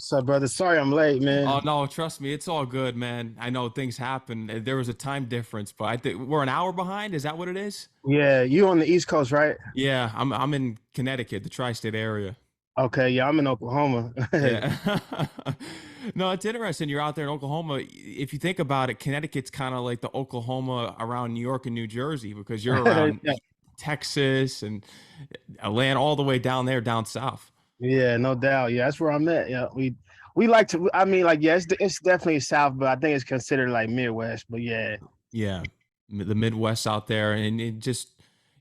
So, brother, sorry I'm late, Oh man. no, trust me, it's all good, man. I know things happen. There was a time difference, but I think we're an hour behind. Is that what it is? Yeah, you on the East Coast, right? Yeah, I'm in Connecticut, the tri-state area. Okay, yeah, I'm in Oklahoma. Yeah. No, it's interesting. You're out there in Oklahoma. If you think about it, Connecticut's kind of like the Oklahoma around New York and New Jersey because you're around Yeah, Texas and Atlanta all the way down there, down south. yeah, no doubt. Yeah, that's where I'm at. Yeah, we like to. I mean, like, yeah, it's definitely South, but I think it's considered like Midwest. But yeah, Yeah, the Midwest out there, and it just,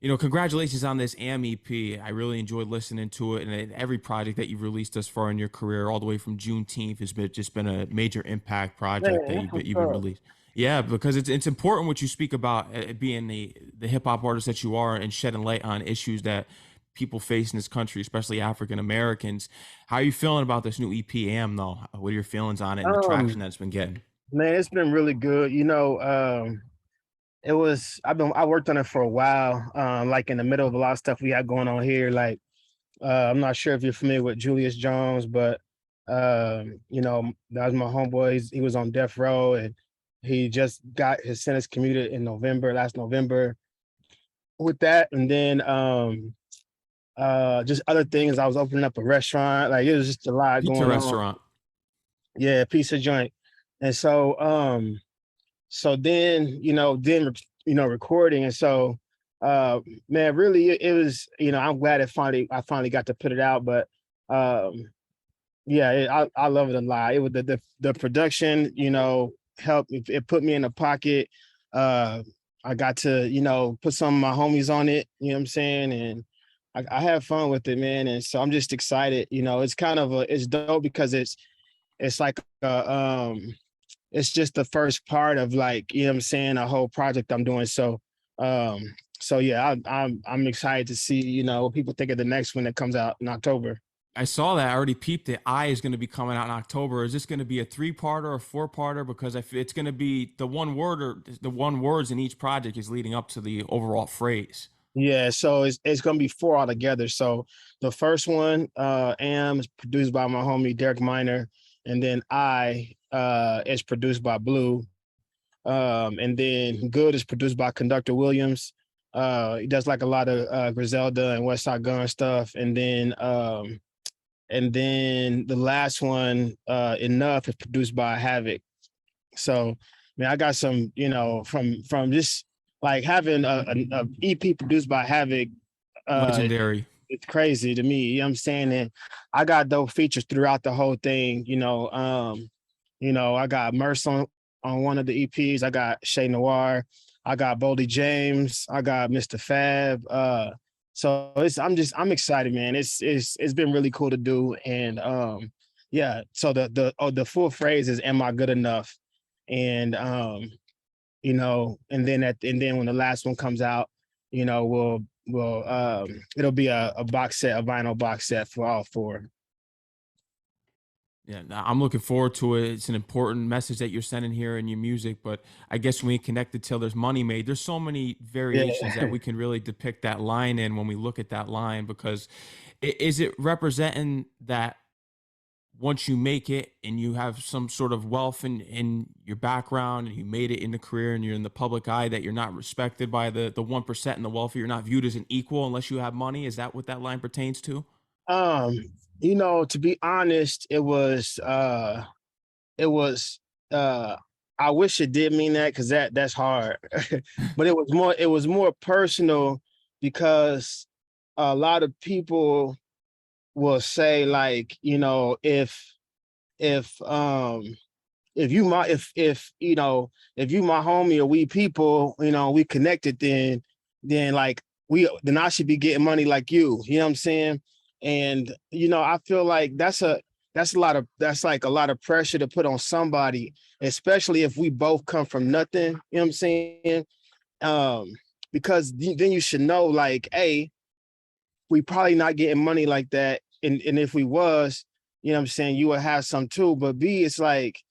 congratulations on this AM EP. I really enjoyed listening to it, and every project that you've released thus far in your career, all the way from Juneteenth, has been just been a major impact project man, that that's what's you've been up. released. Yeah, because it's important what you speak about, being the hip hop artist that you are and shedding light on issues that people face in this country, especially African Americans. How are you feeling about this new EP, AM though? What are your feelings on it and the traction Um, that it's been getting? man, it's been really good. I worked on it for a while. Like in the middle of a lot of stuff we had going on here. Like, I'm not sure if you're familiar with Julius Jones, but that was my homeboy. He was on death row, and he just got his sentence commuted in last November. With that, and then just other things. I was opening up a restaurant. Like it was just a lot Pizza going on. restaurant. Yeah, pizza joint. And so then recording, and so man, really it was, I'm glad I finally got to put it out. But um yeah, I love it a lot. It was the production, helped. It put me in the pocket. I got to, put some of my homies on it, you know what I'm saying? And I have fun with it, man. And so I'm just excited. It's kind of it's dope because it's like it's just the first part of, like, you know what I'm saying, a whole project I'm doing. So yeah, I'm excited to see, what people think of the next one that comes out in October. I saw that. I already peeped it. I is going to be coming out in October. Is this going to be a three-parter or four-parter? Because it's going to be the one word or the one words in each project is leading up to the overall phrase. Yeah, so it's gonna be four altogether. So the first one, Am, is produced by my homie Derek Miner, and then I is produced by Blue. And then Good is produced by Conductor Williams. He does like a lot of Griselda and West Side Gun stuff. And then the last one, Enough, is produced by Havoc. So, man, I got some, from just like having a EP produced by Havoc. Uh, Legendary. it's crazy to me. You know what I'm saying? And I got dope features throughout the whole thing. I got Merce on one of the EPs. I got Shay Noir. I got Boldy James. I got Mr. Fab. So I'm excited, man. It's been really cool to do. And yeah. So the full phrase is, "Am I good enough?" And and then when the last one comes out, it'll be a box set, a vinyl box set for all four. Yeah, I'm looking forward to it. It's an important message that you're sending here in your music, but I guess when we connect it till there's money made, there's so many variations that Yeah. we can really depict that line in when we look at that line because is it representing that once you make it and you have some sort of wealth in your background and you made it in the career and you're in the public eye that you're not respected by the 1% and the wealthy, you're not viewed as an equal unless you have money? Is that what that line pertains to? um, to be honest, it was I wish it did mean that, because that's hard. But it was more personal, because a lot of people will say, like, if if you my if you my homie, or we people, we connected, then like then I should be getting money like you. You know what I'm saying? And I feel like that's like a lot of pressure to put on somebody, especially if we both come from nothing. You know what I'm saying? Um, because then you should know, like, hey, we probably not getting money like that. And if we was, you know what I'm saying, you would have some too. But B, it's like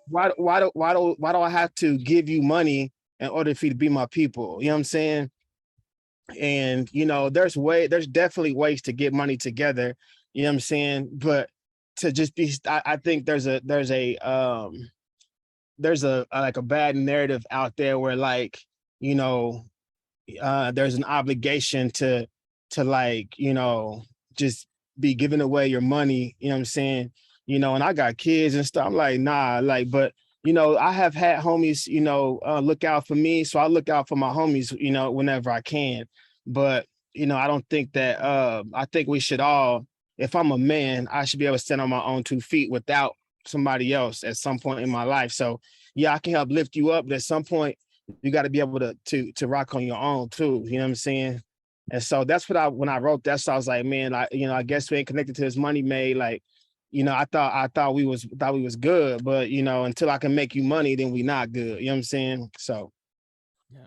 why do I have to give you money in order for you to be my people? You know what I'm saying? And there's definitely ways to get money together. You know what I'm saying? But to just be. I think there's a like a bad narrative out there where like you know there's an obligation to like just be giving away your money. You know what I'm saying? And I got kids and stuff. I'm like, nah, like, but I have had homies, look out for me. So I look out for my homies, whenever I can. But, I don't think that I think we should all, if I'm a man, I should be able to stand on my own 2 feet without somebody else at some point in my life. So yeah, I can help lift you up, but at some point you got to be able to rock on your own too. You know what I'm saying? And so that's what when I wrote that, so I was like, man, I guess we ain't connected to this money made. Like, I thought we was good, but until I can make you money, then we not good. You know what I'm saying? So Yeah.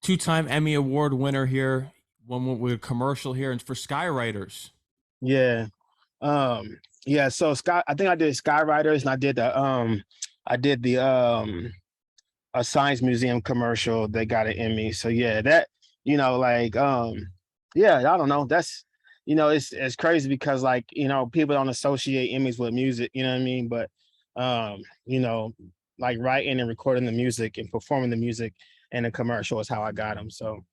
2-time Emmy Award winner here. One with a commercial here, and for Skywriters. yeah. Yeah, so I think I did Skywriters, and I did the a science museum commercial that got an Emmy. So yeah, that like yeah, I don't know. That's it's crazy because like people don't associate Emmys with music. You know what I mean? But like writing and recording the music and performing the music in a commercial is how I got them. So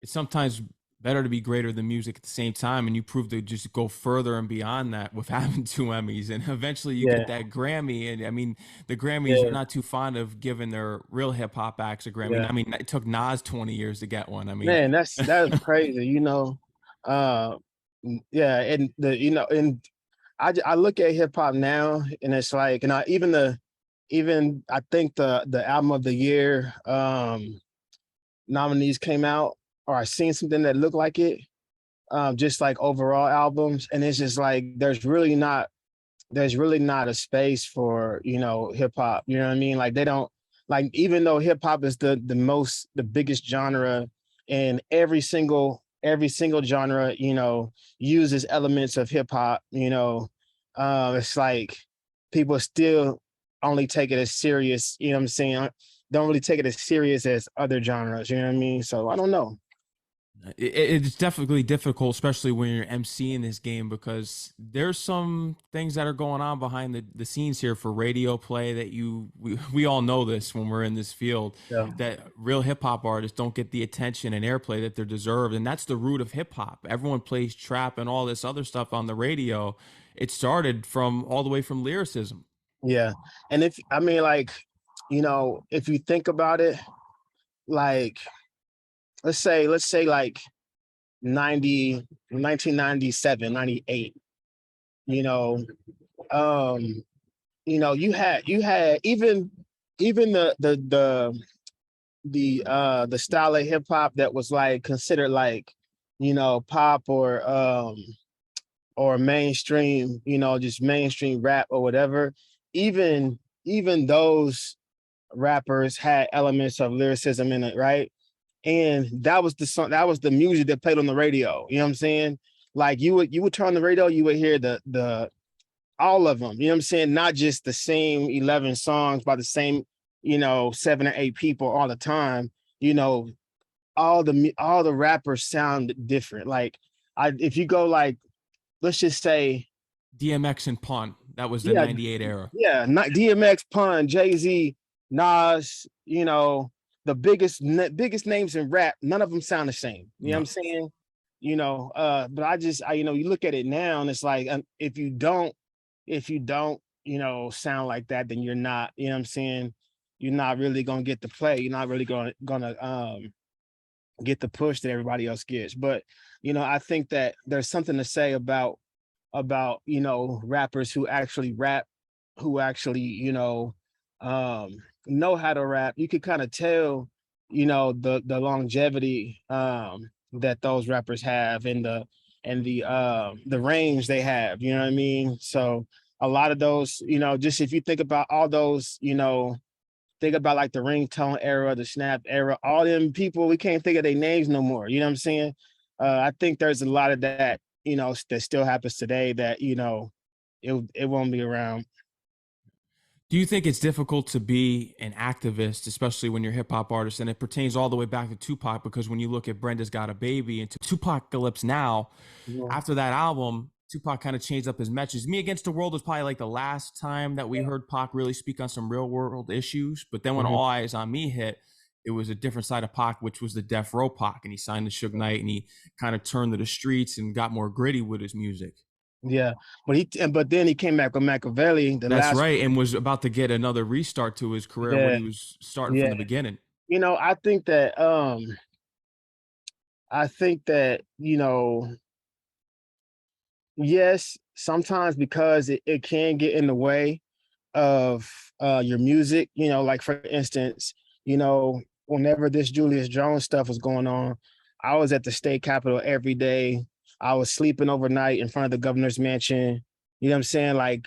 It's sometimes better to be greater than music at the same time, and you prove to just go further and beyond that with having 2 Emmys, and eventually you yeah, get that Grammy. And I mean, the Grammys are yeah, not too fond of giving their real hip hop acts a Grammy. yeah. I mean, it took Nas 20 years to get one. I mean, Man, that's crazy. Uh, yeah, and and I look at hip hop now, and it's like, and even I think the album of the year nominees came out, or I seen something that looked like it, just like overall albums, and it's just like there's really not a space for hip hop. You know what I mean? Like they don't like, even though hip hop is the biggest genre, and every single genre uses elements of hip hop. It's like people still only take it as serious. You know what I'm saying? Don't really take it as serious as other genres. You know what I mean? So I don't know. it's definitely difficult, especially when you're emceeing this game, because there's some things that are going on behind the scenes here for radio play that we all know this when we're in this field, Yeah. that real hip hop artists don't get the attention and airplay that they're deserved. And that's the root of hip hop. Everyone plays trap and all this other stuff on the radio. It started from all the way from lyricism. Yeah. And if I mean, like, if you think about it, like let's say like 1997, 98, you know, um, you had even the style of hip hop that was like considered like, pop or mainstream, just mainstream rap or whatever. Even those rappers had elements of lyricism in it, right? And that was the song, that was the music that played on the radio. You know what I'm saying? Like you would turn on the radio, you would hear the all of them. You know what I'm saying? Not just the same 11 songs by the same 7 or 8 people all the time. You know, all the rappers sound different. Like if you go like, let's just say, DMX and Pun. That was the yeah, 98 era. yeah, not DMX, Pun, Jay-Z, Nas, the biggest names in rap, none of them sound the same. You know what I'm No. saying? But you look at it now and it's like, if you don't, sound like that, then you're not, you know what I'm saying? You're not really gonna get the play. You're not really gonna get the push that everybody else gets. But I think that there's something to say about rappers who actually rap, who actually know how to rap. You could kind of tell the longevity that those rappers have, and the range they have. You know what I mean? So a lot of those, just if you think about all those, think about like the ringtone era, the snap era, all them people, we can't think of their names no more. You know what I'm saying? I think there's a lot of that, that still happens today that, it won't be around. Do you think it's difficult to be an activist, especially when you're a hip hop artist? And it pertains all the way back to Tupac, because when you look at Brenda's Got a Baby and Tupacalypse Now, Yeah. after that album, Tupac kind of changed up his message. Me Against the World was probably like the last time that we heard Pac really speak on some real world issues. But then when Mhm. All Eyes on Me hit, it was a different side of Pac, which was the Death Row Pac, and he signed to Suge Knight, and he kind of turned to the streets and got more gritty with his music. Yeah, but then he came back with Machiavelli, the That's last. right, and was about to get another restart to his career when Yeah, he was starting from yeah. the beginning. I think that yes, sometimes because it can get in the way of your music, like for instance, whenever this Julius Jones stuff was going on, I was at the state capitol every day. I was sleeping overnight in front of the governor's mansion. You know what I'm saying? Like,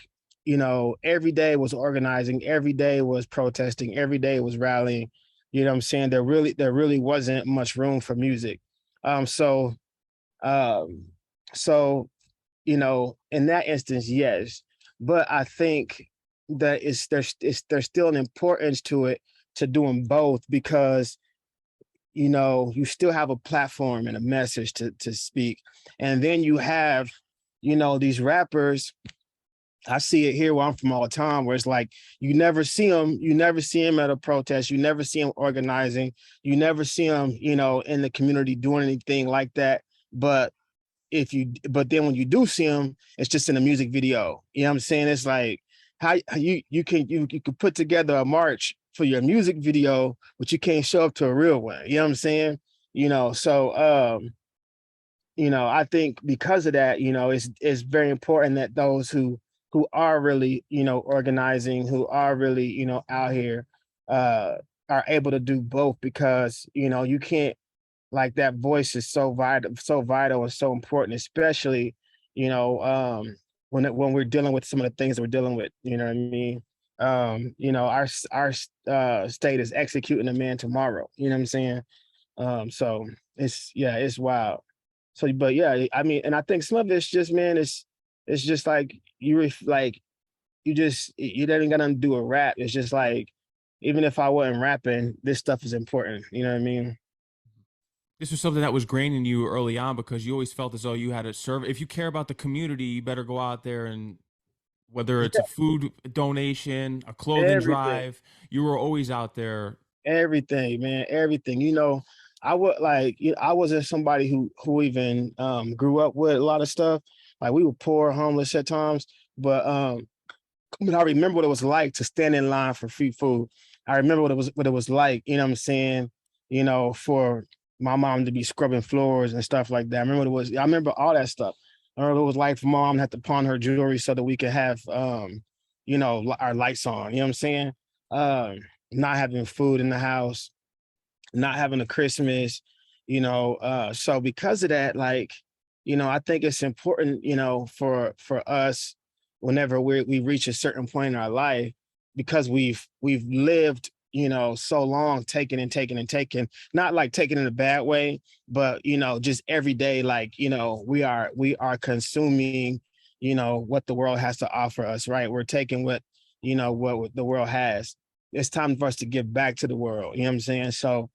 every day was organizing, every day was protesting, every day was rallying. You know what I'm saying? There really wasn't much room for music. Um, so um, so in that instance, yes. But I think that there's still an importance to it, to doing both, because you still have a platform and a message to speak. And then you have, these rappers. I see it here where I'm from all the time, where it's like you never see them at a protest, you never see them organizing, you never see them, in the community doing anything like that. But but then when you do see them, it's just in a music video. You know what I'm saying? It's like how you can put together a march for your music video, but you can't show up to a real one. You know what I'm saying? So I think because of that, it's very important that those who are really, organizing, who are really, out here, uh are able to do both, because you can't, like, that voice is so vital and so important, especially when we're dealing with some of the things that we're dealing with. You know what I mean? Our state is executing a man tomorrow. You know what I'm saying? So it's wild. So, but yeah, I mean, and I think some of it's just, man, it's just like like you didn't gotta do a rap. It's just like, even if I wasn't rapping, this stuff is important. You know what I mean? This was something that was grained in you early on because you always felt as though you had to serve. If you care about the community, you better go out there, and whether it's a food donation, a clothing Everything. drive, you were always out there. Everything, man, everything. I wasn't somebody who even grew up with a lot of stuff. Like, we were poor, homeless at times, but I remember what it was like to stand in line for free food. I remember what it was like, you know what I'm saying, for my mom to be scrubbing floors and stuff like that. I remember all that stuff. I remember what it was like for mom to have to pawn her jewelry so that we could have our lights on. You know what I'm saying? Um, Not having food in the house, not having a Christmas, so because of that, like, I think it's important, for us, whenever we reach a certain point in our life, because we've lived, so long, taking and taking and taking, not like taking in a bad way, but just every day, like, we are consuming, what the world has to offer us, right? We're taking what the world has. It's time for us to give back to the world. You know what I'm saying? So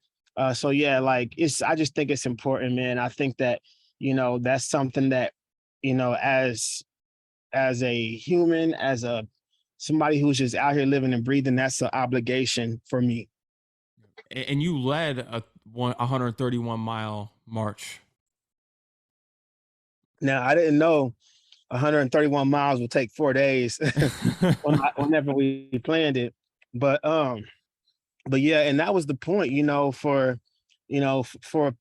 yeah, like, I just think it's important, man. I think that, that's something that, as a human, as a somebody who's just out here living and breathing, that's an obligation for me. And you led a 131-mile march. Now, I didn't know 131 miles would take 4 days whenever we planned it. But yeah, and that was the point, for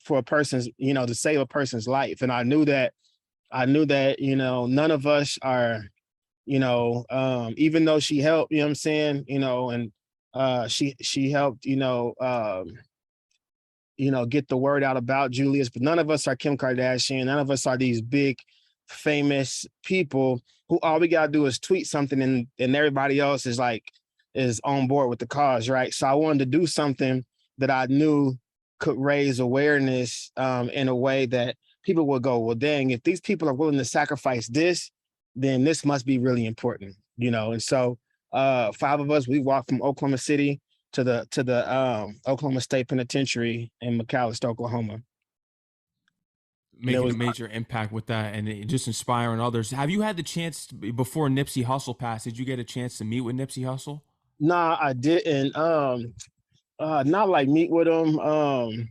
a person's, to save a person's life. And I knew that, none of us are, even though she helped, you know what I'm saying, and she helped, get the word out about Julius, but none of us are Kim Kardashian. None of us are these big, famous people who all we gotta do is tweet something, and everybody else is on board with the cause, right? So I wanted to do something that I knew could raise awareness, in a way that people will go, well, dang, if these people are willing to sacrifice this, then this must be really important, And so, five of us, we walked from Oklahoma City to the Oklahoma State Penitentiary in McAlester, Oklahoma. and it making a was major impact with that and just inspiring others. Have you had the chance before Nipsey Hussle passed? Did you get a chance to meet with Nipsey Hussle? nah, I didn't. Not like meet with him. Um,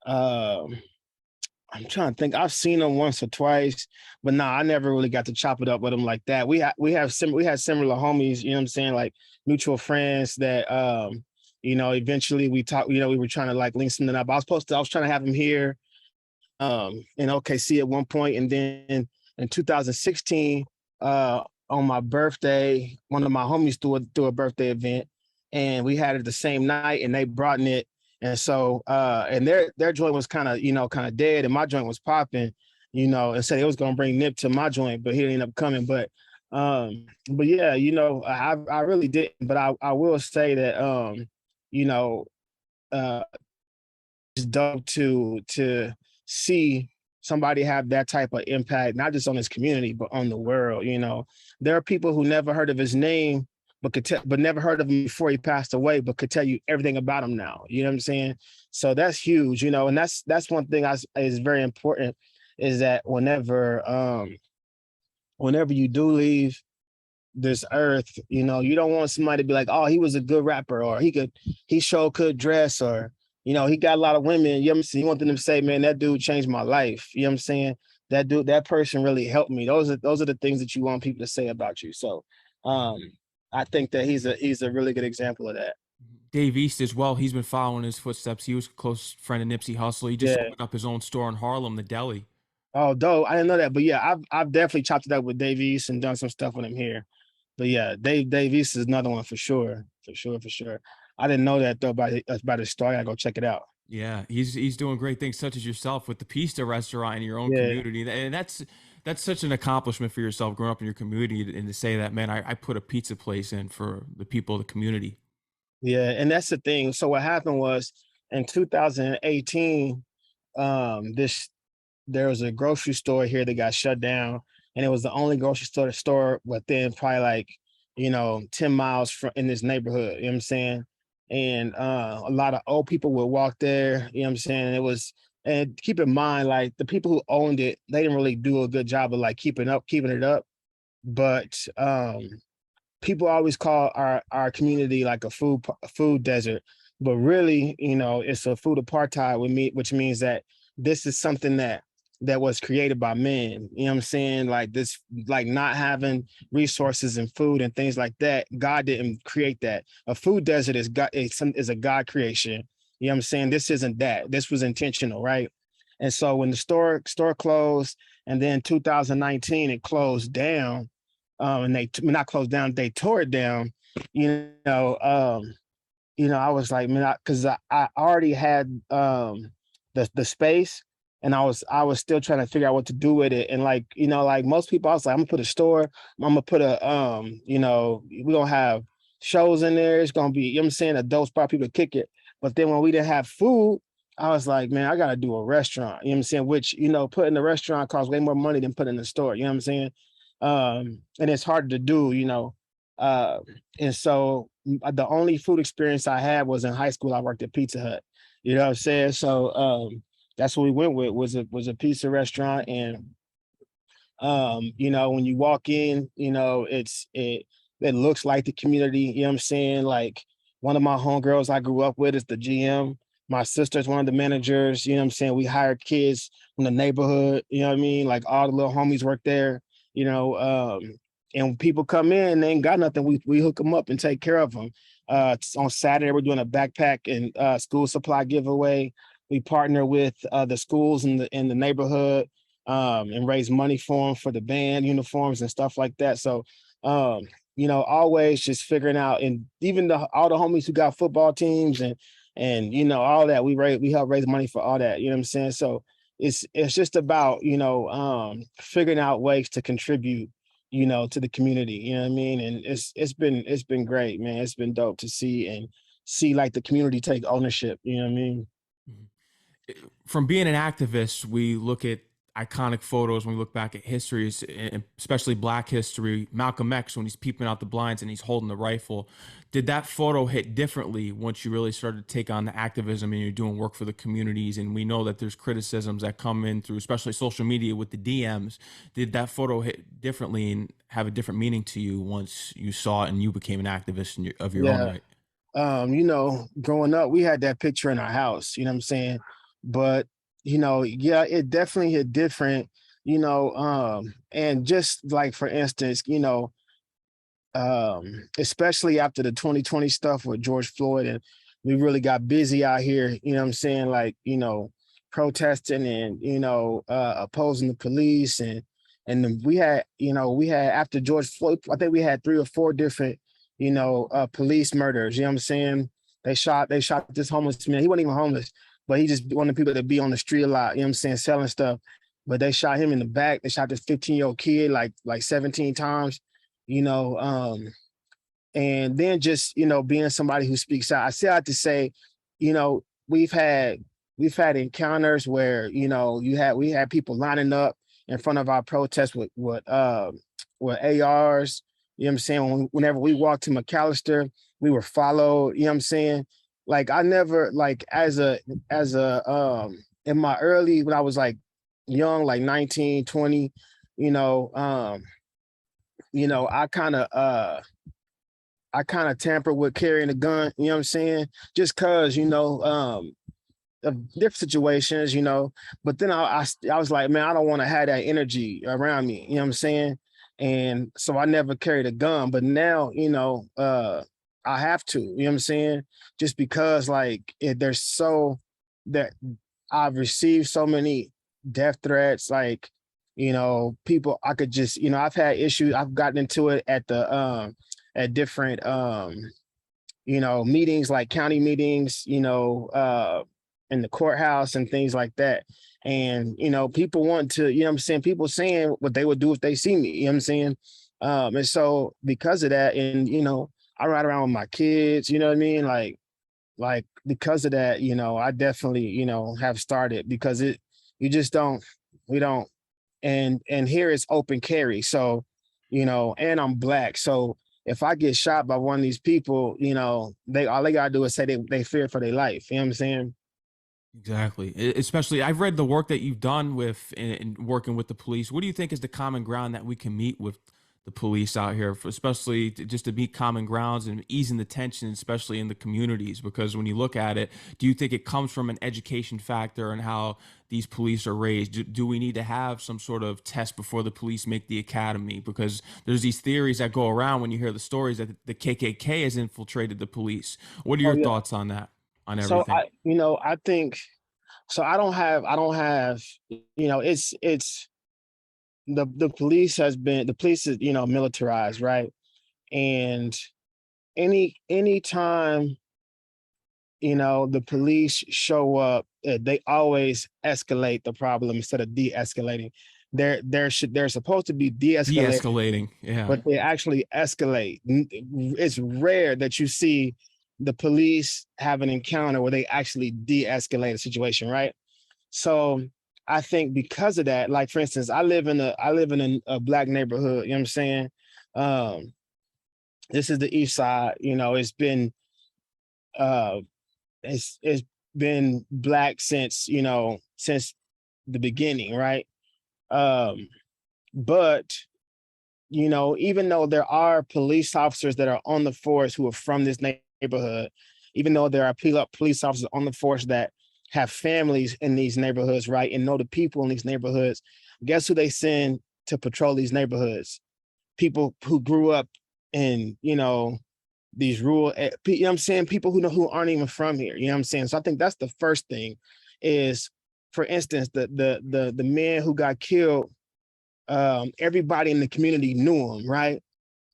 I'm trying to think. I've seen him once or twice, but nah, I never really got to chop it up with him like that. We had similar homies, you know what I'm saying, like mutual friends that eventually we talked, we were trying to like link something up. I was trying to have him here in OKC at one point, and then in 2016, on my birthday, one of my homies threw a birthday event, and we had it the same night, and they brought in it, and so and their joint was kind of dead, and my joint was popping, and said it was gonna bring Nip to my joint, but he didn't end up coming, but yeah, I really didn't, but I will say that you know uh it's dope to see somebody have that type of impact, not just on his community, but on the world. There are people who never heard of his name, but never heard of him before he passed away, but could tell you everything about him now. You know what I'm saying? So that's huge. And that's one thing is very important, is that whenever you do leave this earth, you don't want somebody to be like, oh, he was a good rapper, or he sure could dress, or he got a lot of women. You know what I'm saying? You want them to say, man, that dude changed my life. You know what I'm saying? That person really helped me. Those are the things that you want people to say about you. So I think that he's a really good example of that. Dave East as well. He's been following his footsteps. He was a close friend of Nipsey Hussle. He just Yeah. opened up his own store in Harlem, the Deli. Oh, dope. I didn't know that. But yeah, I've definitely chopped it up with Dave East and done some stuff with him here. But yeah, Dave East is another one for sure. For sure, for sure. I didn't know that though about his story. I gotta go check it out. Yeah, he's doing great things, such as yourself with the pizza restaurant in your own Yeah. community, and that's such an accomplishment for yourself growing up in your community, and to say that, man, I put a pizza place in for the people of the community. Yeah, and that's the thing. So what happened was in 2018, this there was a grocery store here that got shut down, and it was the only grocery store within probably like 10 miles from in this neighborhood. You know what I'm saying? And a lot of old people would walk there. You know what I'm saying? And keep in mind, like the people who owned it, they didn't really do a good job of like keeping it up. But people always call our community like a food desert, but really, it's a food apartheid with me, which means that this is something that was created by men. You know what I'm saying? Like this, like not having resources and food and things like that. God didn't create that. A food desert is a God creation. You know what I'm saying? This isn't that. This was intentional, right? And so when the store closed, and then 2019 it closed down, and they not closed down, they tore it down. You know, um, I was like, man, because I already had the space, and I was still trying to figure out what to do with it. And like, like most people, I was like, I'm gonna put a store, I'm gonna put we're gonna have shows in there. It's gonna be, you know what I'm saying, a dope spot, people to kick it. But then when we didn't have food, I was like, man, I gotta do a restaurant. You know what I'm saying? Which, put in the restaurant costs way more money than put in the store. You know what I'm saying? And it's hard to do, uh, and so the only food experience I had was in high school. I worked at Pizza Hut. You know what I'm saying? So that's what we went with, was a pizza restaurant. And when you walk in, it looks like the community, you know what I'm saying? Like one of my homegirls I grew up with is the GM. My sister's one of the managers, you know what I'm saying? We hired kids from the neighborhood, you know what I mean? Like all the little homies work there, you know. And when people come in, they ain't got nothing, we hook them up and take care of them. On Saturday, we're doing a backpack and school supply giveaway. We partner with the schools in the neighborhood, and raise money for them for the band uniforms and stuff like that. So, always just figuring out, and even all the homies who got football teams and all that, we help raise money for all that. You know what I'm saying? So it's just about figuring out ways to contribute, to the community. You know what I mean? And it's been great, man. It's been dope to see like the community take ownership. You know what I mean? Mhm. From being an activist, we look at iconic photos when we look back at history, especially Black history. Malcolm X, when he's peeping out the blinds and he's holding the rifle. Did that photo hit differently once you really started to take on the activism and you're doing work for the communities? And we know that there's criticisms that come in through, especially social media with the DMs. Did that photo hit differently and have a different meaning to you once you saw it and you became an activist of your own Yeah. right? Growing up, we had that picture in our house, you know what I'm saying? But, yeah, it definitely hit different, and just like, for instance, especially after the 2020 stuff with George Floyd, and we really got busy out here, you know what I'm saying? Like, protesting and, opposing the police. And then we had after George Floyd, I think we had 3 or 4 different, police murders, you know what I'm saying? They shot this homeless man. He wasn't even homeless, but he just wanted people to be on the street a lot, you know what I'm saying, selling stuff. But they shot him in the back. They shot this 15-year-old kid like 17 times, you know, and then just, being somebody who speaks out. I say that to say, we've had encounters where, we had people lining up in front of our protests with ARs, you know what I'm saying? Whenever we walked to McAllister, we were followed, you know what I'm saying? Like, I never, like, in my early, when I was like young, like 19, 20, you know, um, I kind of tamper with carrying a gun, you know what I'm saying? Just cause, of different situations, but then I was like, man, I don't want to have that energy around me, you know what I'm saying? And so I never carried a gun, but now, I have to, you know what I'm saying? Just because, like, there's so that I've received so many death threats, like, people I could just, I've had issues. I've gotten into it at different meetings, like county meetings, in the courthouse and things like that. And, people want to, you know what I'm saying, people saying what they would do if they see me, you know what I'm saying? And so because of that, and, I ride around with my kids, you know what I mean? Like because of that, I definitely, have started, because you just don't, we don't, and here it's open carry. So, and I'm Black. So if I get shot by one of these people, all they gotta do is say they fear for their life. You know what I'm saying? Exactly. Especially, I've read the work that you've done with in working with the police. What do you think is the common ground that we can meet with the police out here, especially just to meet common grounds and easing the tension, especially in the communities? Because when you look at it, do you think it comes from an education factor and how these police are raised? Do we need to have some sort of test before the police make the academy? Because there's these theories that go around when you hear the stories that the KKK has infiltrated the police. What are Oh your yeah. thoughts on that, on So everything? I think so. I don't have, it's the police is, militarized, right? And anytime, the police show up, they always escalate the problem instead of de-escalating. They're supposed to be de-escalating, De-escalating. Yeah. but they actually escalate. It's rare that you see the police have an encounter where they actually de-escalate a situation, right? So I think because of that, like, for instance, I live in a Black neighborhood, you know what I'm saying? Um, this is the east side, uh it's been Black since the beginning, right? Um, but even though there are police officers that are on the force who are from this neighborhood, even though there are police officers on the force that have families in these neighborhoods, right, and know the people in these neighborhoods, guess who they send to patrol these neighborhoods? People who grew up in, these rural, you know what I'm saying? People who aren't even from here, you know what I'm saying? So I think that's the first thing is, for instance, the man who got killed, everybody in the community knew him, right?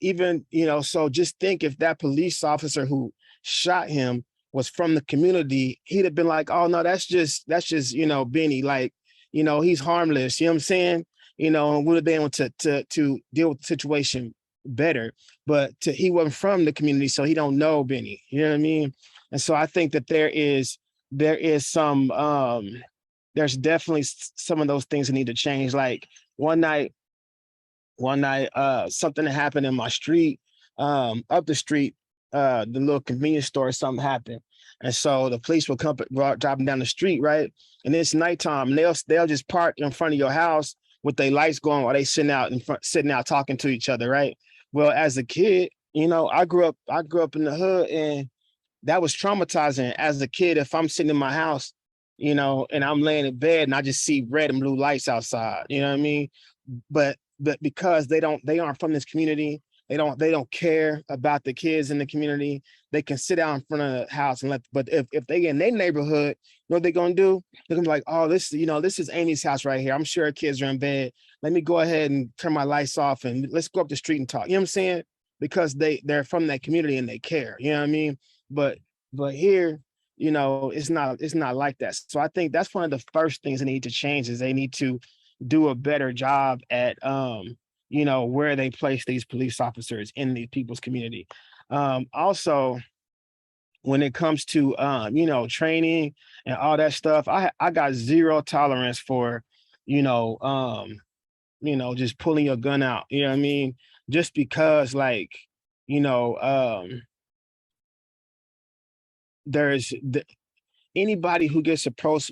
Even, so just think, if that police officer who shot him was from the community, he'd have been like, oh no, that's just Benny, like, he's harmless, you know what I'm saying? And would have been able to deal with the situation better. But he wasn't from the community, so he don't know Benny, you know what I mean? And so I think that there is some there's definitely some of those things that need to change. Like one night, something happened in my street, up the street, the little convenience store, something happened. And so the police will come driving down the street, right? And it's nighttime, and they'll just park in front of your house with their lights going while they sitting out talking to each other, right? Well, as a kid, I grew up in the hood, and that was traumatizing. As a kid, if I'm sitting in my house, and I'm laying in bed and I just see red and blue lights outside, you know what I mean? But because they aren't from this community, they don't care about the kids in the community. They can sit out in front of the house and but if they in their neighborhood, you know what they're gonna do? They're gonna be like, oh, this is Amy's house right here. I'm sure her kids are in bed. Let me go ahead and turn my lights off and let's go up the street and talk. You know what I'm saying? Because they're from that community and they care. You know what I mean? But here, it's not like that. So I think that's one of the first things they need to change is they need to do a better job at where they place these police officers in these people's community. Also, when it comes to training and all that stuff, I got zero tolerance for, just pulling your gun out. You know what I mean? Just because like, you know, there's anybody who gets approached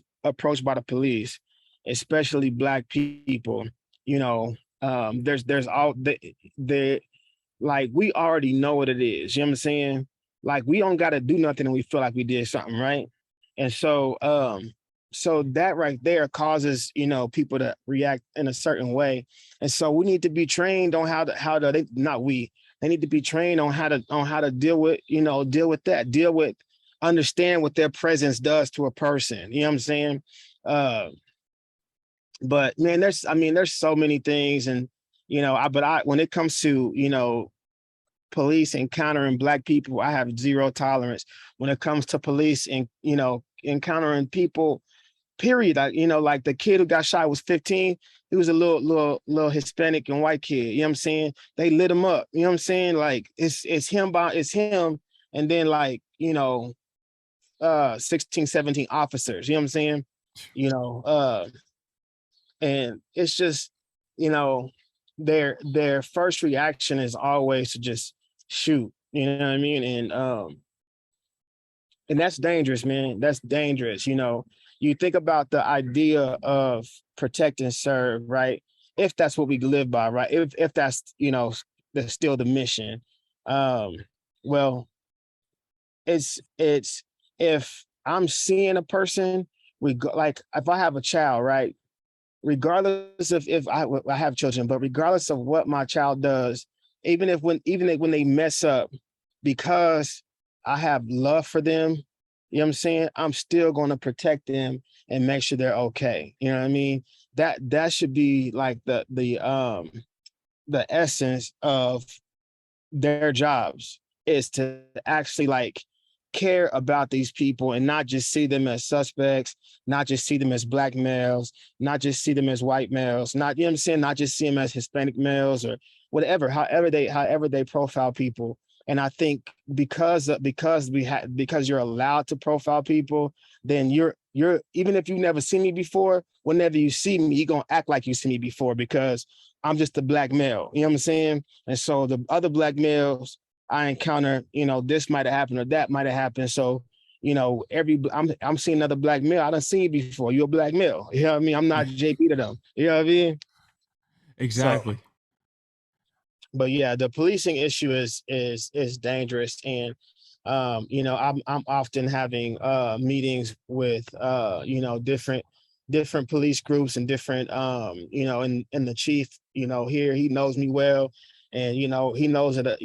by the police, especially black people, there's all the like we already know what it is. You know what I'm saying? Like we don't got to do nothing and we feel like we did something, right? And so that right there causes people to react in a certain way, and so we need to be trained on how to they not we they need to be trained on how to deal with deal with understand what their presence does to a person. You know what I'm saying? Uh, but man, there's so many things, and when it comes to police encountering black people, I have zero tolerance. When it comes to police and encountering people, period. Like the kid who got shot was 15. He was a little Hispanic and white kid. You know what I'm saying? They lit him up. You know what I'm saying? Like it's him, and then like 16, 17 officers. You know what I'm saying? You know, uh, and it's just you know their first reaction is always to just shoot. You know what I mean? And that's dangerous, man. That's dangerous. You think about the idea of protect and serve, right? If that's what we live by, right? If that's that's still the mission. Um, well, it's if I'm seeing a person, we go like if I have a child, right? Regardless of if I have children, but regardless of what my child does, even when they mess up, because I have love for them, you know what I'm saying? I'm still going to protect them and make sure they're okay. You know what I mean? That should be like the essence of their jobs, is to actually like care about these people and not just see them as suspects, not just see them as black males, not just see them as white males, not, what I'm saying, not just see them as Hispanic males or whatever, however they profile people. And I think because you're allowed to profile people, then you're even if you never seen me before, whenever you see me, you're gonna act like you see me before because I'm just a black male. You know what I'm saying? And so the other black males I encounter, this might have happened or that might have happened. So, I'm seeing another black male. I done seen you before. You're a black male. You know what I mean? I'm not JB to them. You know what I mean? So, Exactly. but yeah, the policing issue is dangerous. And I'm often having meetings with different police groups and different and the chief, here, he knows me well. And he knows that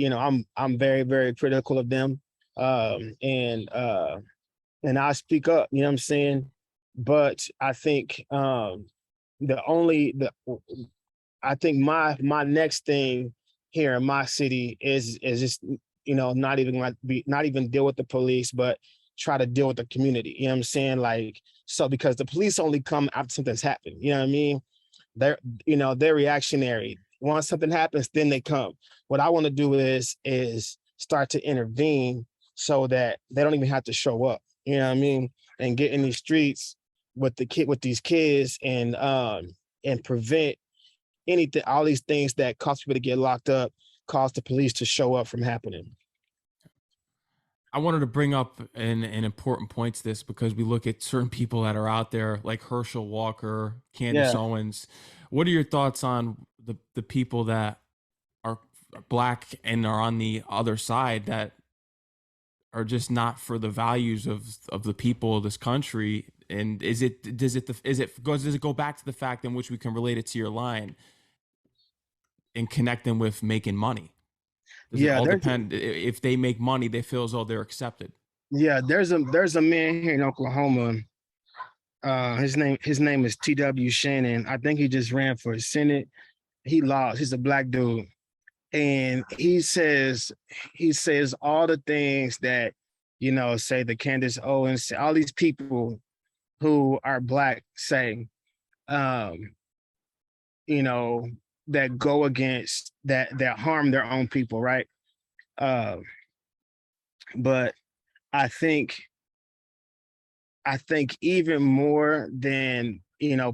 I'm very, very critical of them. And I speak up, you know what I'm saying? But I think the only the I think my next thing here in my city is just not even deal with the police, but try to deal with the community. You know what I'm saying? Like, so because the police only come after something's happened. You know what I mean? They're reactionary. Once something happens, then they come. What I want to do is start to intervene so that they don't even have to show up. You know what I mean? And get in these streets with these kids and prevent anything, all these things that cause people to get locked up, cause the police to show up from happening. I wanted to bring up an important point to this because we look at certain people that are out there like Herschel Walker, Candace Yeah. Owens. What are your thoughts on the people that are black and are on the other side that are just not for the values of the people of this country? And does it go back to the fact in which we can relate it to your line and connect them with making money? Does it Yeah, all depend if they make money, they feel as though they're accepted? there's a man here in Oklahoma. His name is T.W. Shannon. I think he just ran for Senate. He lost. He's a black dude. And he says all the things that, say the Candace Owens, all these people who are black say, um, you know, that go against that harm their own people, right? Uh, but I think I think even more than,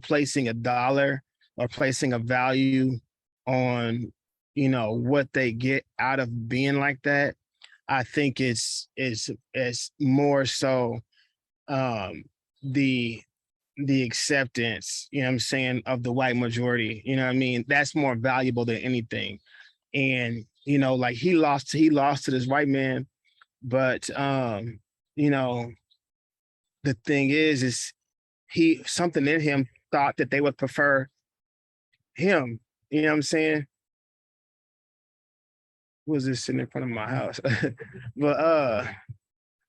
placing a dollar or placing a value on, what they get out of being like that, I think it's more so um the the acceptance, you know what I'm saying, of the white majority. You know what I mean? That's more valuable than anything. And, like he lost to this white man, but you know, the thing is he something in him thought that they would prefer him. You know what I'm saying? Who was this sitting in front of my house? But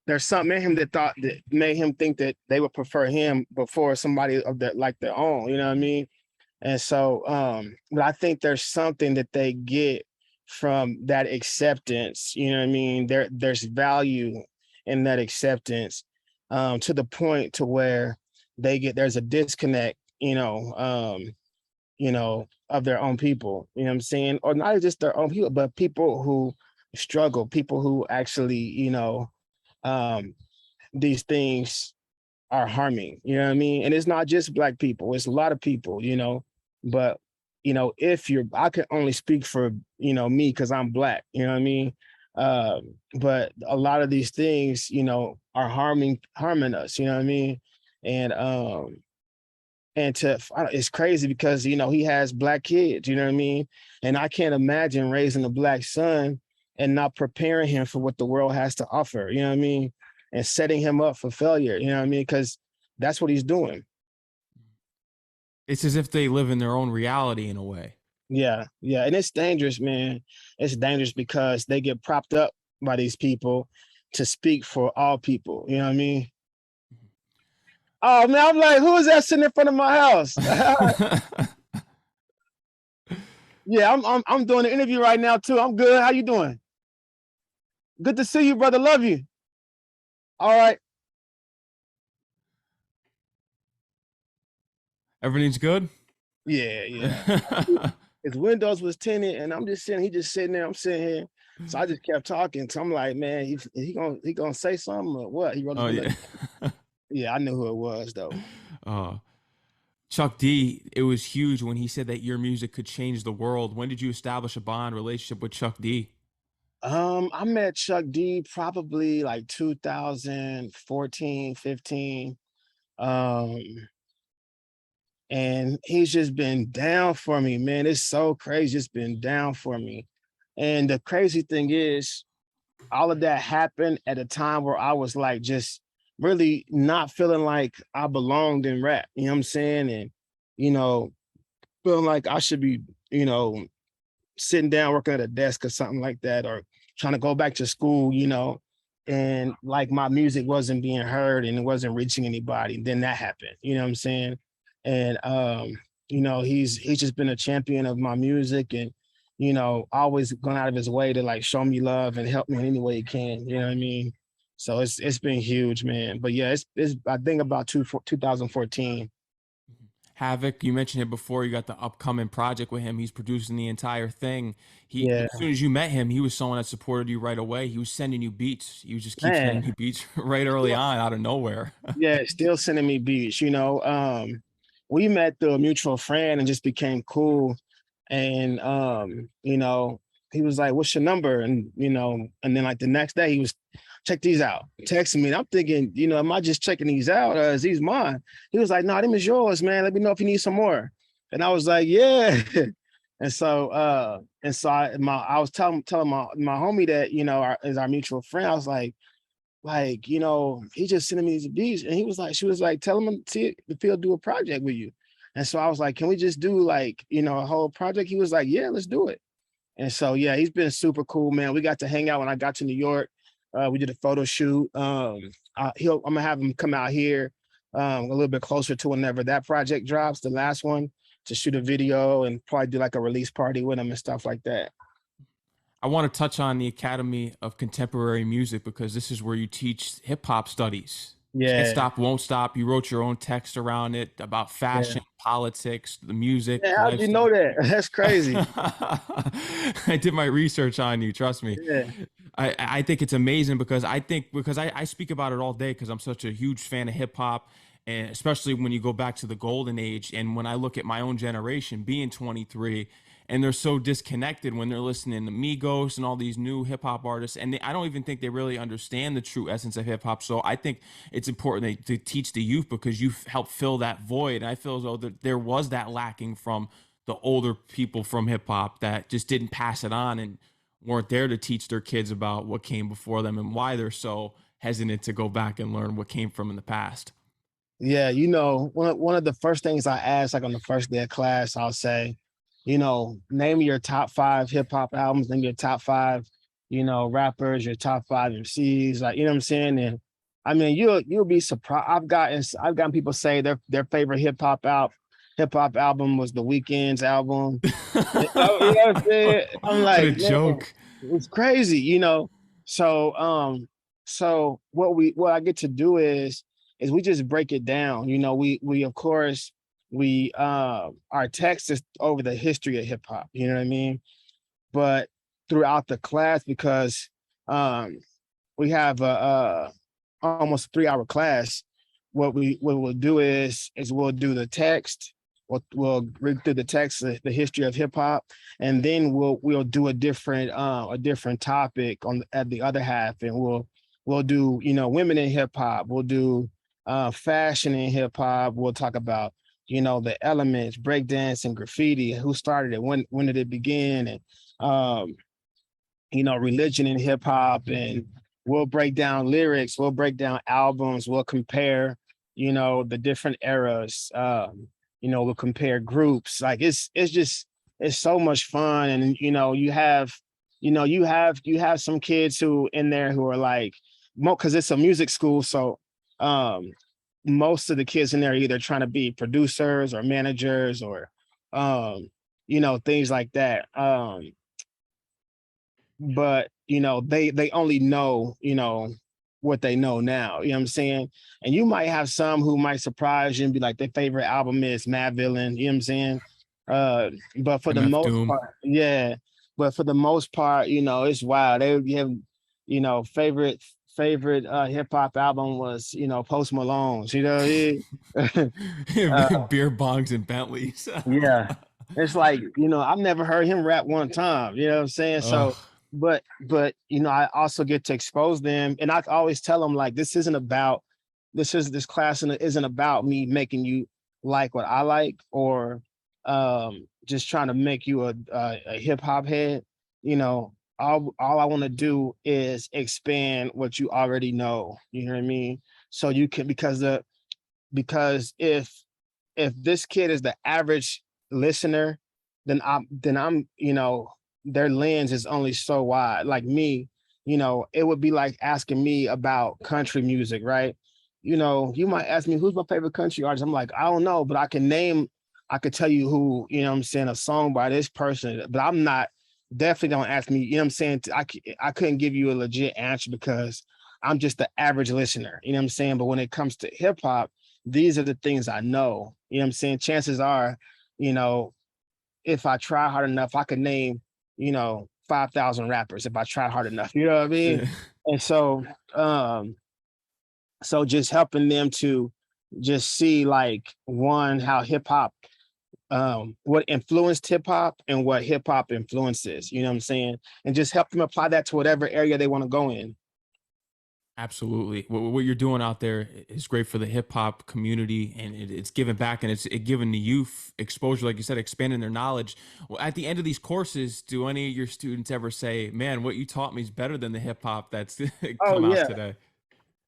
there's something in him that thought that made him think that they would prefer him before somebody of their like their own, you know what I mean? And so but I think there's something that they get from that acceptance, you know what I mean? There's value in that acceptance, to the point to where there's a disconnect, of their own people, you know what I'm saying? Or not just their own people, but people who struggle, people who actually, um, these things are harming, you know what I mean? And it's not just black people, it's a lot of people, but if I can only speak for, me because I'm black, you know what I mean? But a lot of these things, are harming us, you know what I mean? And it's crazy because he has black kids, you know what I mean? And I can't imagine raising a black son and not preparing him for what the world has to offer, you know what I mean? And setting him up for failure, you know what I mean? Because that's what he's doing. It's as if they live in their own reality in a way. Yeah, yeah. And it's dangerous, man. It's dangerous because they get propped up by these people to speak for all people, you know what I mean? Oh man, I'm like, who is that sitting in front of my house? Yeah, I'm doing an interview right now too. I'm good. How you doing? Good to see you, brother. Love you. All right. Everything's good? Yeah, yeah. His windows was tinted, and he just sitting there. I'm sitting here. So I just kept talking. So I'm like, man, he gonna say something or what? He wrote his Oh window. yeah. Yeah, I knew who it was though. Chuck D, it was huge when he said that your music could change the world. When did you establish a bond relationship with Chuck D? I met Chuck D probably like 2014, 15. Um, and he's just been down for me, man. It's so crazy. It's been down for me. And the crazy thing is, all of that happened at a time where I was like just really not feeling like I belonged in rap. You know what I'm saying? And, you know, feeling like I should be, sitting down working at a desk or something like that, or trying to go back to school, and like my music wasn't being heard and it wasn't reaching anybody. Then that happened, you know what I'm saying? And he's just been a champion of my music, and always gone out of his way to like show me love and help me in any way he can, you know what I mean? So it's been huge, man. But yeah, it's I think about 2014. Havoc, you mentioned it before. You got the upcoming project with him. He's producing the entire thing. Yeah, As soon as you met him, he was someone that supported you right away. He was sending you beats. He would just keep sending man. you beats right early on out of nowhere. Yeah, still sending me beats, you know. We met through a mutual friend and just became cool. And you know, he was like, "What's your number?" And you know, and then like the next day he was, "Check these out," texting me. And I'm thinking, you know, am I just checking these out? Is these mine? He was like, "No, them is yours, man. Let me know if you need some more." And I was like, "Yeah." I was telling my homie that, you know, is our mutual friend. I was like, you know, he just sending me these beats. And he was like, she was like, tell him to see if he'll do a project with you. And so I was like, can we just do like, you know, a whole project? He was like, yeah, let's do it. And so, yeah, he's been super cool, man. We got to hang out when I got to New York. We did a photo shoot. I'm gonna have him come out here a little bit closer to whenever that project drops, the last one, to shoot a video and probably do like a release party with him and stuff like that. I want to touch on the Academy of Contemporary Music because this is where you teach hip hop studies. Can't Yeah, stop, won't stop. You wrote your own text around it about yeah. fashion, politics, the music, Yeah, how'd you know lifestyle. that? That's crazy. I did my research on you, trust me. Yeah, I think it's amazing because I speak about it all day because I'm such a huge fan of hip hop, and especially when you go back to the golden age. And when I look at my own generation being 23, and they're so disconnected when they're listening to Migos and all these new hip hop artists, and I don't even think they really understand the true essence of hip hop. So I think it's important to teach the youth because you've helped fill that void. And I feel as though there was that lacking from the older people from hip hop that just didn't pass it on and weren't there to teach their kids about what came before them and why they're so hesitant to go back and learn what came from in the past. yeah. You know, one of the first things I ask, like on the first day of class, I'll say, you know, name your top five hip hop albums, name your top five, you know, rappers, your top five MCs, like you know what I'm saying. And I mean, you'll be surprised. I've gotten people say their favorite hip hop album was The Weeknd's album. You know what I'm saying? I'm What a like, man, joke. it's crazy, you know. So so what I get to do is we just break it down. You know, we of course we our text is over the history of hip hop, you know what I mean? But throughout the class, because um we have a almost 3 hour class, what we'll do is we'll do the text. We'll read through the text, the history of hip hop, and then we'll do a different topic on at the other half, and we'll do, you know, women in hip hop. We'll do fashion in hip hop. We'll talk about, you know, the elements, breakdance and graffiti. Who started it? When did it begin? And um, you know, religion in hip hop, and we'll break down lyrics, we'll break down albums, we'll compare, you know, the different eras. You know, we'll compare groups. Like it's just it's so much fun. And you know, you have some kids who in there who are like, because it's a music school, so um most of the kids in there are either trying to be producers or managers or um you know, things like that. But you know, they only know, you know, what they know now, you know what I'm saying? And you might have some who might surprise you and be like, their favorite album is Mad Villain, you know what I'm saying? uh but for the MF most Doom. part, yeah, but for the most part, you know, it's wild. They have, you know, favorite hip hop album was, you know, Post Malone's, you know. uh, Beer bongs and Bentleys. yeah. It's like, you know, I've never heard him rap one time, you know what I'm saying? Ugh. So, but you know, I also get to expose them. And I always tell them, like, this class isn't about me making you like what I like, or just trying to make you a hip hop head. You know, all I want to do is expand what you already know. You know what I mean? So you can, because if this kid is the average listener, then I'm, you know, their lens is only so wide. Like me, you know, it would be like asking me about country music, right? You know, you might ask me who's my favorite country artist. I'm like, I don't know, but I could tell you who, you know what I'm saying, a song by this person, but I'm not, definitely don't ask me, you know what I'm saying? I couldn't give you a legit answer because I'm just the average listener, you know what I'm saying? But when it comes to hip hop, these are the things I know. You know what I'm saying? Chances are, you know, if I try hard enough, I could name, 5,000 rappers if I try hard enough. You know what I mean? Yeah. And um, so just helping them to just see like one, how hip hop, what influenced hip hop and what hip hop influences, you know what I'm saying? And just help them apply that to whatever area they want to go in. Absolutely. What you're doing out there is great for the hip hop community, and it's giving back, and it's giving the youth exposure, like you said, expanding their knowledge. Well, at the end of these courses, do any of your students ever say, "Man, what you taught me is better than the hip hop that's Oh come out yeah, today"?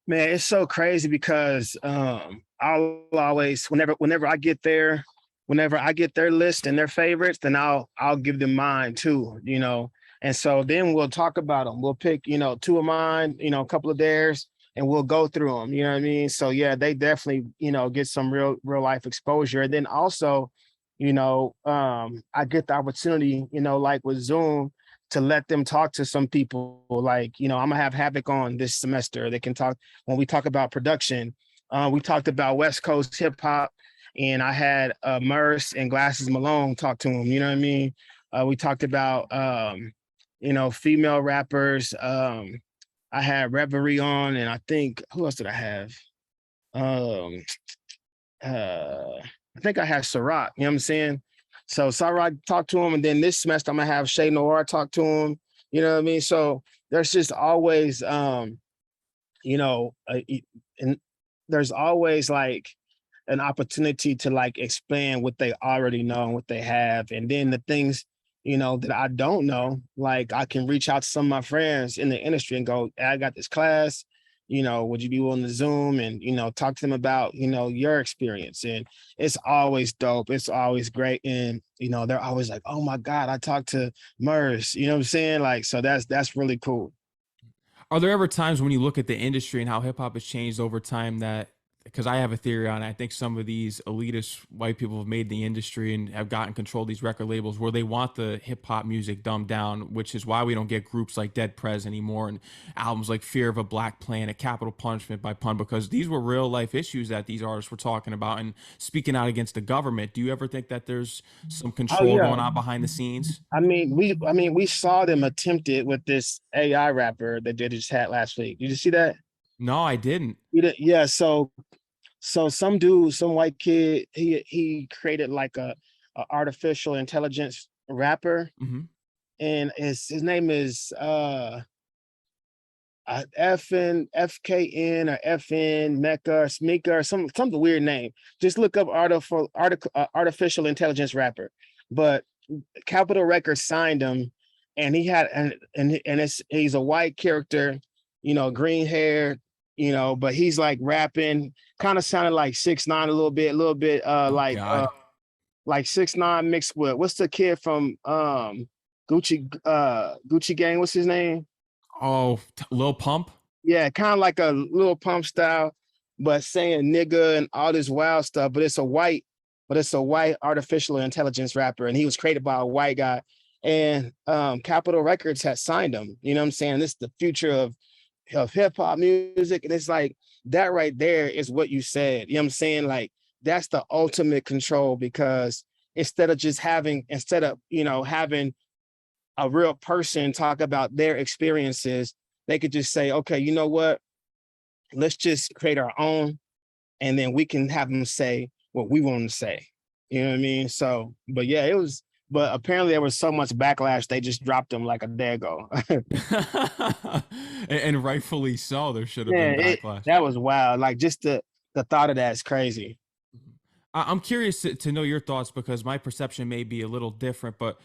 man, it's so crazy because I'll always whenever I get there, whenever I get their list and their favorites, then I'll give them mine too, you know. And so then we'll talk about them. We'll pick, two of mine, a couple of theirs, and we'll go through them. You know what I mean? So yeah, they definitely, get some real life exposure. And then also, I get the opportunity, like with Zoom, to let them talk to some people. Like, I'm gonna have Havoc on this semester. They can talk when we talk about production. We talked about West Coast hip hop, and I had Merce and Glasses Malone talk to him. You know what I mean? We talked about female rappers. I had Reverie on, and I think who else did I have? Um, I think I had Ciroc, you know what I'm saying? So Ciroc talked to him, and then this semester I'm gonna have Shay Noir talk to him, you know what I mean? So there's just always you know, and there's always like an opportunity to like expand what they already know and what they have. And then the things, that I don't know, like I can reach out to some of my friends in the industry and go, "Hey, I got this class, would you be willing to Zoom and, talk to them about, your experience?" And it's always dope. It's always great. And, they're always like, "Oh my God, I talked to Merce," you know what I'm saying? Like, so that's really cool. Are there ever times when you look at the industry and how hip hop has changed over time that, because I have a theory on it, I think some of these elitist white people have made the industry and have gotten control of these record labels where they want the hip hop music dumbed down, which is why we don't get groups like Dead Prez anymore and albums like Fear of a Black Planet, Capital Punishment by Pun, because these were real life issues that these artists were talking about and speaking out against the government. Do you ever think that there's some Oh control yeah. going on behind the scenes? I mean, we saw them attempt it with this AI rapper that they just had last week. Did you see that? No, I didn't. Yeah. So some dude, some white kid, he created like a artificial intelligence rapper, Hmm. and his name is FN FKN or FN Mecca or Smeka or some weird name. Just look up artificial intelligence rapper. But Capitol Records signed him, and he had he's a white character, green hair, but he's like rapping, kind of sounded like 6ix9ine a little bit Oh God. like 6ix9ine mixed with what's the kid from Gucci Gang, what's his name? Oh, Lil Pump. Yeah, kind of like a little pump style, but saying nigga and all this wild stuff. But it's a white artificial intelligence rapper, and he was created by a white guy. And Capitol Records has signed him. You know what I'm saying? This is the future of hip hop music. And it's like that right there is what you said. You know what I'm saying? Like that's the ultimate control, because instead of having a real person talk about their experiences, they could just say, okay, you know what? Let's just create our own, and then we can have them say what we want to say. You know what I mean? So, but yeah, but apparently there was so much backlash, they just dropped them like a day ago. And rightfully so. There should have been Man, backlash. that was wild. Like just the thought of that is crazy. I'm curious to know your thoughts because my perception may be a little different, but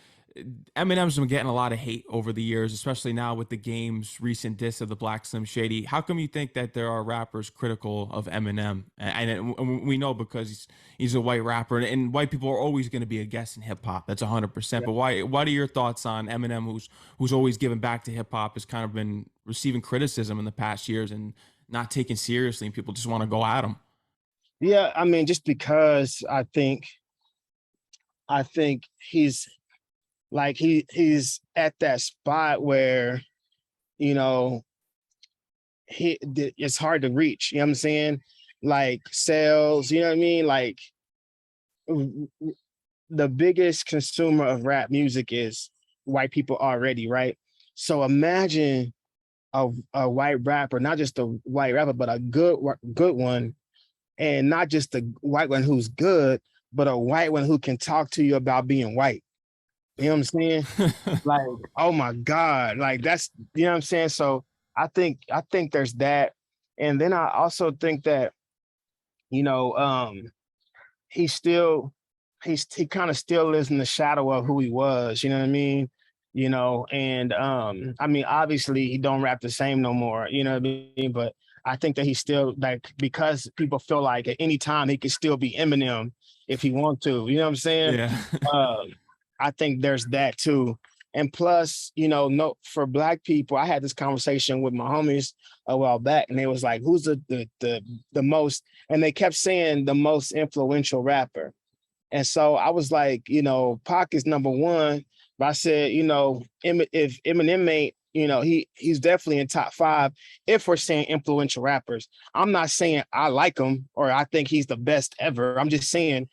Eminem's been getting a lot of hate over the years, especially now with the game's recent diss of the Black Slim Shady. How come you think that there are rappers critical of Eminem? And we know because he's a white rapper, and white people are always going to be a guest in hip hop. That's 100%. Yeah. But why? What are your thoughts on Eminem, who's always given back to hip hop, has kind of been receiving criticism in the past years and not taken seriously, and people just want to go at him? Yeah, I mean, just because I think he's like he's at that spot where, you know, it's hard to reach, you know what I'm saying? like sales, you know what I mean? Like the biggest consumer of rap music is white people already, right? So imagine a white rapper, not just a white rapper, but a good one, and not just a white one who's good, but a white one who can talk to you about being white. You know what I'm saying? Like, oh my God, like that's, you know what I'm saying? So I think there's that. And then I also think that, you know, he still he kind of still lives in the shadow of who he was, you know what I mean? You know, and I mean, obviously he don't rap the same no more, you know what I mean? But I think that he's still like, because people feel like at any time he could still be Eminem if he want to, you know what I'm saying? Yeah. Um, I think there's that too. And plus, you know, no, for black people, I had this conversation with my homies a while back, and they was like, "Who's the most?" And they kept saying the most influential rapper. And so I was like, you know, Pac is number one. But I said, you know, if Eminem ain't, you know, he's definitely in top five if we're saying influential rappers. I'm not saying I like him or I think he's the best ever. I'm just saying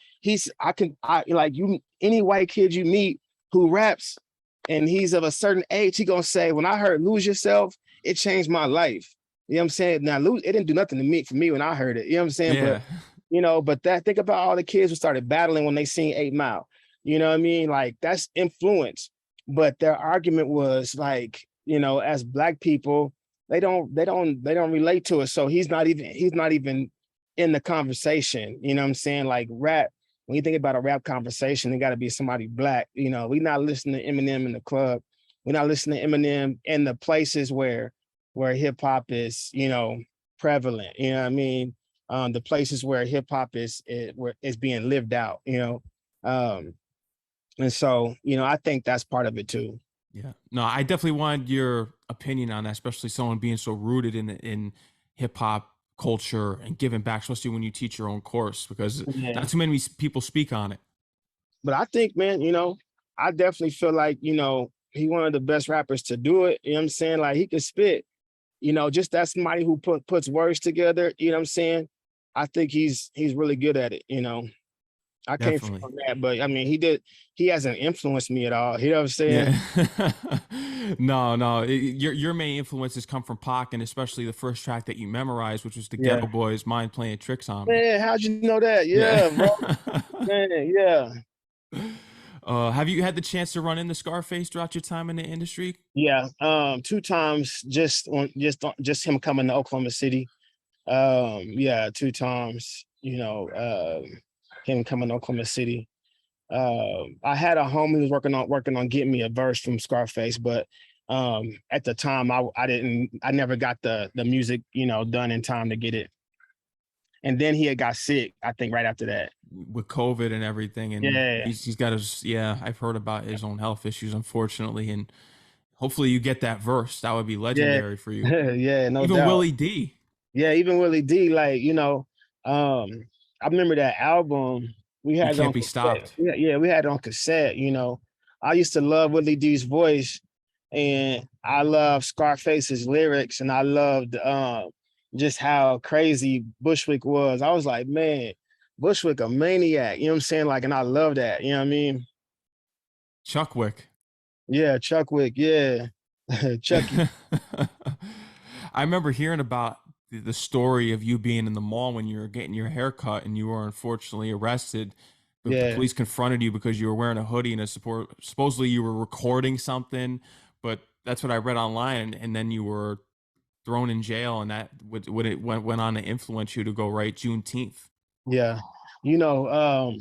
I like you, any white kid you meet who raps and he's of a certain age, he gonna say, when I heard Lose Yourself, it changed my life. You know what I'm saying? Now, it didn't do nothing to me for me when I heard it. You know what I'm saying? But Yeah. you know, but that think about all the kids who started battling when they seen 8 Mile. You know what I mean? Like that's influence. But their argument was like, you know, as black people, they don't relate to it. So he's not even in the conversation. You know what I'm saying? Like rap, when you think about a rap conversation, it gotta be somebody black. You know, we're not listening to Eminem in the club. We're not listening to Eminem in the places where hip hop is, you know, prevalent. You know what I mean? The places where hip hop is being lived out, you know. Um, and so, you know, I think that's part of it too. Yeah. No, I definitely wanted your opinion on that, especially someone being so rooted in hip hop culture and giving back, especially when you teach your own course, because Yeah. not too many people speak on it. But I think, man, you know, I definitely feel like, you know, he one of the best rappers to do it. You know what I'm saying? Like he could spit, you know, just that somebody who puts words together, you know what I'm saying? I think he's really good at it, you know. I can't feel Definitely. on that, but I mean, he hasn't influenced me at all. You know what I'm saying? Yeah. No, no. Your main influences come from Pac, and especially the first track that you memorized, which was the Yeah. Ghetto Boys' "Mind Playing Tricks on Me." Man, how'd you know that? Yeah. Yeah, bro. Man, yeah. Have you had the chance to run into Scarface throughout your time in the industry? Yeah. Two times just him coming to Oklahoma City. Yeah, two times, you know, him coming to Oklahoma City. I had a homie who was working on getting me a verse from Scarface, but at the time I never got the music, you know, done in time to get it. And then he had got sick, I think right after that. With COVID and everything, and Yeah. he's got his, yeah, I've heard about his own health issues, unfortunately, and hopefully you get that verse. That would be Yeah. legendary for you. Yeah, no Even doubt. Willie D. Yeah, even Willie D, like, you know, um, I remember that album. We You had it can't on be cassette. stopped. Yeah, we had it on cassette, you know. I used to love Willie D's voice, and I love Scarface's lyrics, and I loved just how crazy Bushwick was. I was like, man, Bushwick a maniac, you know what I'm saying? Like, and I love that, you know what I mean? Chuckwick. Yeah, Chuckwick, yeah. Chucky. I remember hearing about the story of you being in the mall when you were getting your hair cut and you were unfortunately arrested. But the Yeah. police confronted you because you were wearing a hoodie and supposedly you were recording something. But that's what I read online, and then you were thrown in jail, and that would it went on to influence you to go write Juneteenth. Yeah. You know,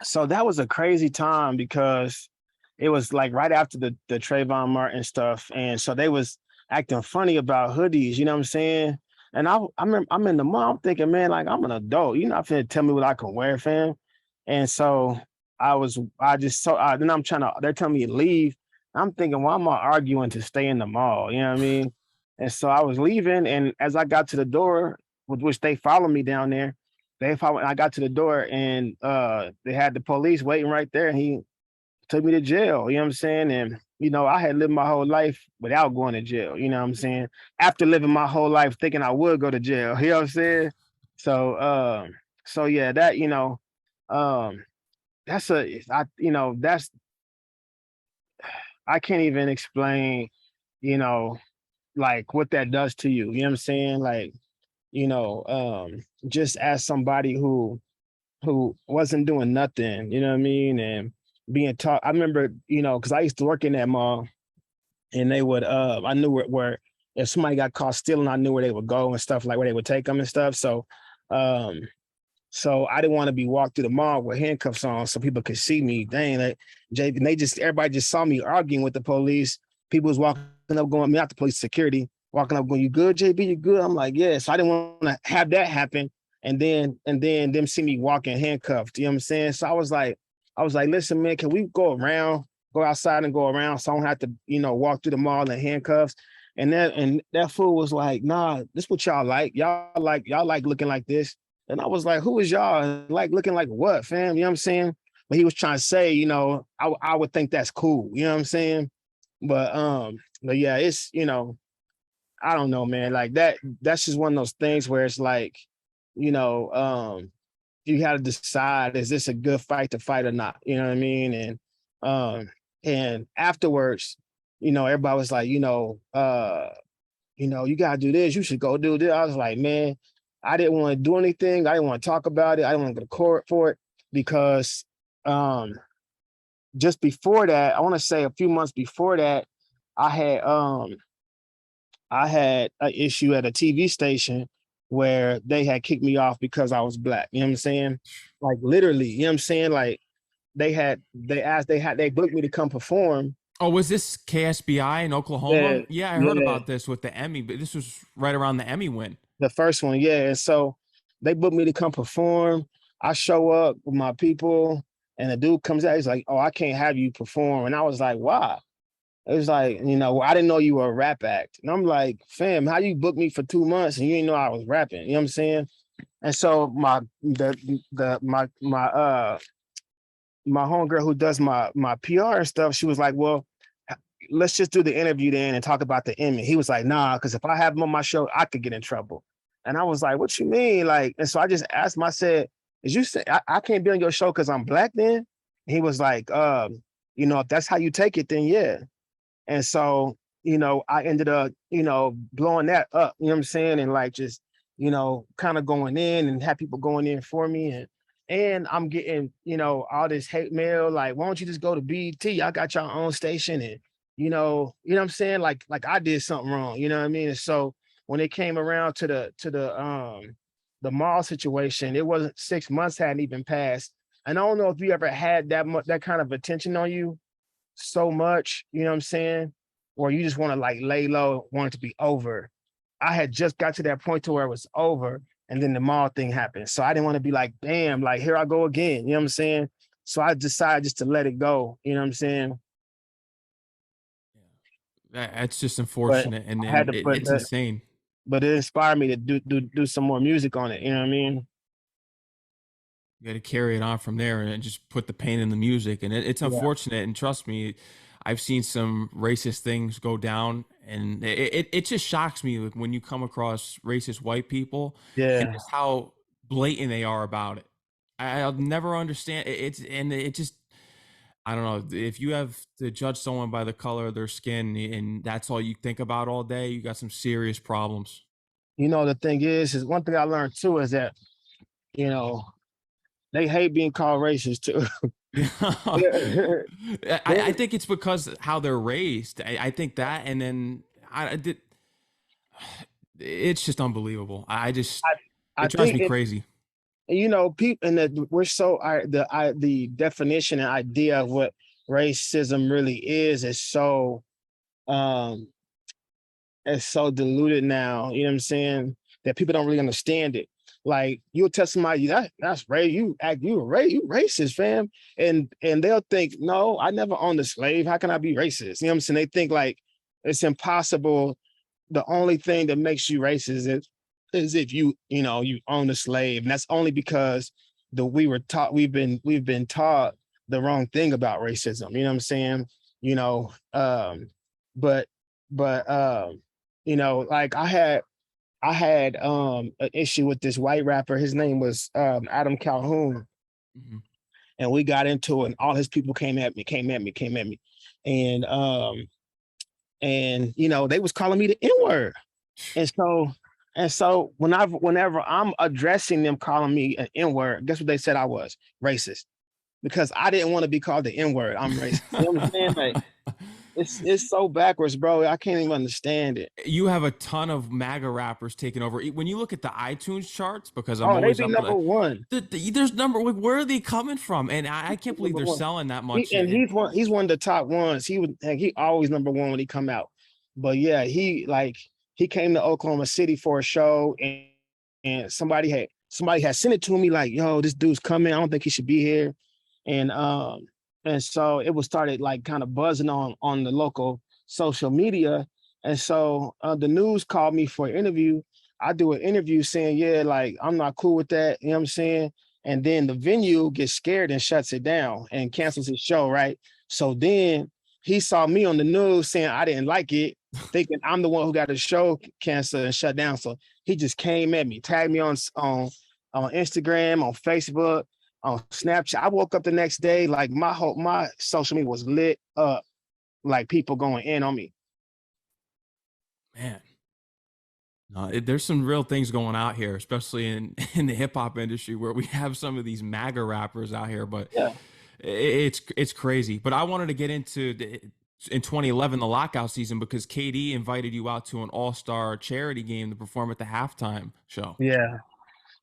so that was a crazy time because it was like right after the Trayvon Martin stuff, and so they was acting funny about hoodies. You know what I'm saying? And I remember I'm in the mall. I'm thinking, man, like I'm an adult. You're not finna tell me what I can wear, fam. And so I just so then I'm trying to. They're telling me to leave. I'm thinking, why am I arguing to stay in the mall? You know what I mean? And so I was leaving, and as I got to the door, with which they followed me down there, they followed. I got to the door, and they had the police waiting right there. And he took me to jail. You know what I'm saying? And you know, I had lived my whole life without going to jail. You know what I'm saying? After living my whole life thinking I would go to jail. You know what I'm saying? So so yeah, that um that's a I that's I can't even explain, you know, like what that does to you. You know what I'm saying? Like, just as somebody who wasn't doing nothing, you know what I mean? And being taught, I remember, because I used to work in that mall and they would I knew where if somebody got caught stealing, I knew where they would go and stuff, like where they would take them and stuff. Um so I didn't want to be walked through the mall with handcuffs on so people could see me. Dang, like and everybody just saw me arguing with the police. People was walking up, going, me out the police security, walking up, going, "You good, JB? You good?" I'm like, "Yeah." So I didn't want to have that happen. And then them see me walking handcuffed. You know what I'm saying? So I was like, "Listen, man, can we go outside and go around so I don't have to, walk through the mall in handcuffs?" And that fool was like, "Nah, this what y'all like. Y'all like looking like this." And I was like, "Who is y'all? Like looking like what, fam?" You know what I'm saying? But he was trying to say, I would think that's cool. You know what I'm saying? But yeah, it's I don't know, man. Like that's just one of those things where it's like, you know, you got to decide, is this a good fight to fight or not? You know what I mean? And afterwards, everybody was like, you gotta do this, you should go do this. I was like, man, I didn't want to do anything. I didn't want to talk about it. I didn't want to go to court for it because um just before that, I want to say a few months before that, I had I had an issue at a TV station where they had kicked me off because I was black. You know what I'm saying? Like literally, you know what I'm saying? Like they booked me to come perform. Oh, was this KSBI in Yeah, Oklahoma? Yeah, I heard yeah. about this with the Emmy, but this was right around the Emmy win. The first one, yeah. And so they booked me to come perform. I show up with my people, and the dude comes out. He's like, "Oh, I can't have you perform." And I was like, "Why?" It was like, I didn't know you were a rap act. And I'm like, "Fam, how you booked me for 2 months and you didn't know I was rapping?" You know what I'm saying? And so my homegirl who does my PR and stuff, she was like, "Well, let's just do the interview then and talk about the Emmy." He was like, "Nah, because if I have him on my show, I could get in trouble." And I was like, "What you mean?" Like, and so I just asked him, I said, "Is you say I can't be on your show because I'm black then?" And he was like, if that's how you take it, then yeah." And so, I ended up, blowing that up, you know what I'm saying? And like just, kind of going in and have people going in for me. And I'm getting, all this hate mail, like, "Why don't you just go to BET? I got your own station." And, what I'm saying? Like I did something wrong, you know what I mean? And so when it came around to the mall situation, it wasn't 6 months hadn't even passed. And I don't know if you ever had that kind of attention on you so much, you know what I'm saying? Or you just want to like lay low, want it to be over. I had just got to that point to where it was over, and then the mall thing happened. So I didn't want to be like, "Damn, like here I go again." You know what I'm saying? So I decided just to let it go. You know what I'm saying? That's just But unfortunate, and I had then to put it's that, insane. but it inspired me to do some more music on it. You know what I mean? You got to carry it on from there and just put the pain in the music. And it's Yeah, unfortunate. And trust me, I've seen some racist things go down, and it just shocks me when you come across racist white people and yeah. just how blatant they are about it. I'll never understand it's and it just I don't know if you have to judge someone by the color of their skin and that's all you think about all day, you got some serious problems. The thing is one thing I learned too is that you know they hate being called racist too. Yeah. I They- think it's because how they're raised. I think that, and then I did. It's just unbelievable. I just I, I it drives think me it, crazy. people, and that we're so the definition and idea of what racism really is so um it's so diluted now. You know what I'm saying? That people don't really understand it. Like you'll tell somebody that's race, you racist, fam, and they'll think, "No, I never owned a slave. How can I be racist?" You know what I'm saying? They think like it's impossible. The only thing that makes you racist is if you own a slave, and that's only because we've been taught the wrong thing about racism. You know what I'm saying? You know, but but like I had an issue with this white rapper. His name was Adam Calhoun, Mhm. and we got into it. And all his people came at me, and you know they was calling me the N word, and so whenever I'm addressing them calling me an N word, guess what they said I was? Racist, because I didn't want to be called the N word. I'm racist. You know what I'm saying? Like it's so backwards, bro. I can't even understand it. You have a ton of MAGA rappers taking over. When you look at the iTunes charts, because I'm Oh, they always be up number one. there's number, like, where are they coming from? And I can't believe Number they're one. selling that He, much. and he's one of the top ones. He always number one when he come out. But yeah, he came to Oklahoma City for a show, and somebody had sent it to me like, yo, this dude's coming. I don't think he should be here. And so it was started like kind of buzzing on the local social media. And so the news called me for an interview. I do an interview saying, yeah, like I'm not cool with that. You know what I'm saying? And then the venue gets scared and shuts it down and cancels his show, right? So then he saw me on the news saying I didn't like it, thinking I'm the one who got the show canceled and shut down. So he just came at me, tagged me on Instagram, on Facebook, on Snapchat. I woke up the next day like my social media was lit up, like people going in on me. Man, no, there's some real things going out here, especially in in the hip hop industry, where we have some of these MAGA rappers out here. But Yeah, it's crazy. But I wanted to get into in 2011 the lockout season, because KD invited you out to an all-star charity game to perform at the halftime show. yeah.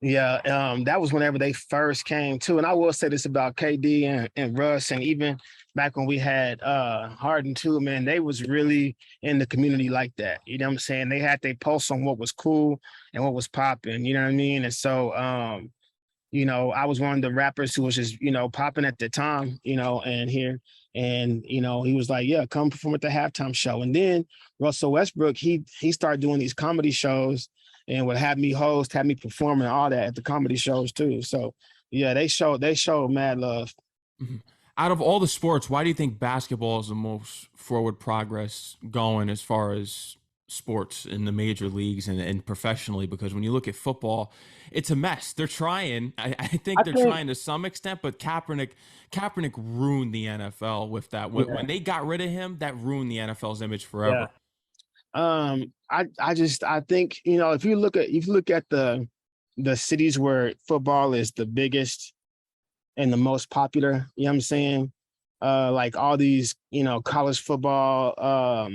Yeah, that was whenever they first came too. And I will say this about KD and Russ, and even back when we had Harden too, man, they was really in the community like that. You know what I'm saying? They had their pulse on what was cool and what was popping, you know what I mean? And so you know, I was one of the rappers who was just, you know, popping at the time, you know, and here. And, you know, he was like, yeah, come perform at the halftime show. And then Russell Westbrook, he started doing these comedy shows and would have me host, have me perform and all that at the comedy shows too. So yeah, they showed mad love. Mhm. Out of all the sports, why do you think basketball is the most forward progress going as far as sports in the major leagues and professionally? Because when you look at football, it's a mess. They're trying. I think I they're think, trying to some extent, but Kaepernick ruined the NFL with that. When yeah, they got rid of him, that ruined the NFL's image yeah. forever. I think, you know, if you look at the cities where football is the biggest and the most popular, you know what I'm saying? Like all these, you know, college football